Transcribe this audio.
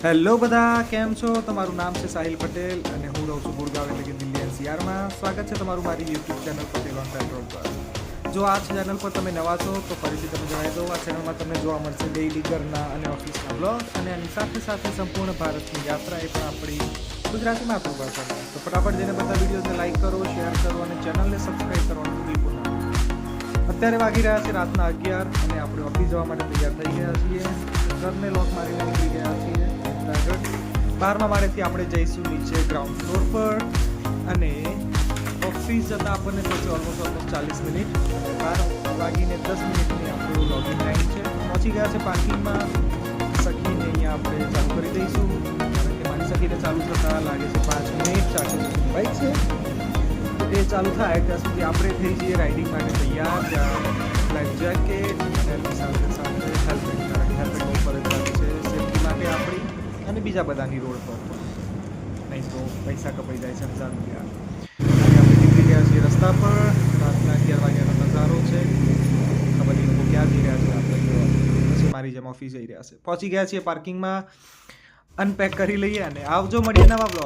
Hello બધા, કેમ છો? તમારું નામ છે સાહિલ પટેલ અને હું રહું છું ગુડગાંવ એટલે કે દિલ્હી એનસીઆરમાં. સ્વાગત છે તમારું મારી YouTube channel Patel on petrol પર. જો આ ચેનલ પર તમે નવા છો તો ફરીથી તમે જણાવી દો, આ ચેનલમાં તમને જોવા મળશે ડેઇલી ઘરના અને ઓફિસના બ્લોગ્સ અને આની સાથે સાથે સંપૂર્ણ ભારતની યાત્રા એ પણ આપણી ગુજરાતી માતૃભાષામાં. તો ફટાફટ જઈને બધા વિડીયોઝને લાઇક કરો, શેર કરો અને ચેનલને સબસ્ક્રાઈબ કરવાનું બિલકુલ ના ભૂલતા. અત્યારે વાગી રહ્યા છે રાતના 11 અને આપણે ઓફિસ જવા માટે તૈયાર થઈ ગયા છીએ. ઘરને લોક મારીને નીકળી ગયા છીએ. આગળ 12મા માળેથી આપણે જઈશું નીચે ગ્રાઉન્ડ ફ્લોર પર અને ઓફિસ જતાં આપણને થશે ઓલમોસ્ટ 40 મિનિટ. 12:10 આપણું લોગિન ટાઈમ છે. પહોંચી ગયા છે પાર્કિંગમાં. સખીને અહીંયા આપણે ચાલુ કરી દઈશું કારણ કે મારી સખીને ચાલુ થતાં લાગે છે 5 મિનિટ. 400 બાઇક છે એ ચાલુ થાય ત્યાં સુધી આપણે થઈ જઈએ રાઇડિંગ માટે તૈયાર. ત્યાં લાઈફ જેકેટ અને સાથે સાથે હેલ્મેટ, કારણ કે હેલ્મેટ ફરજિયાત છે સેફટી માટે આપણી અને બીજા બધાની રોડ પર, નહીં તો પૈસા કપાઈ જાય છે 1000 રૂપિયા. અને આપણે નીકળી ગયા છીએ રસ્તા પર. રાતના 11 વાગ્યાનો નજારો છે. ખબર નહીં લોકો ક્યાં જઈ રહ્યા છે, આપણે પછી મારી જેમ ઓફિસ જઈ રહ્યા છે. પહોંચી ગયા છીએ પાર્કિંગમાં. અનપેક કરી લઈએ અને આવજો, મળીએ નવા બ્લોગ.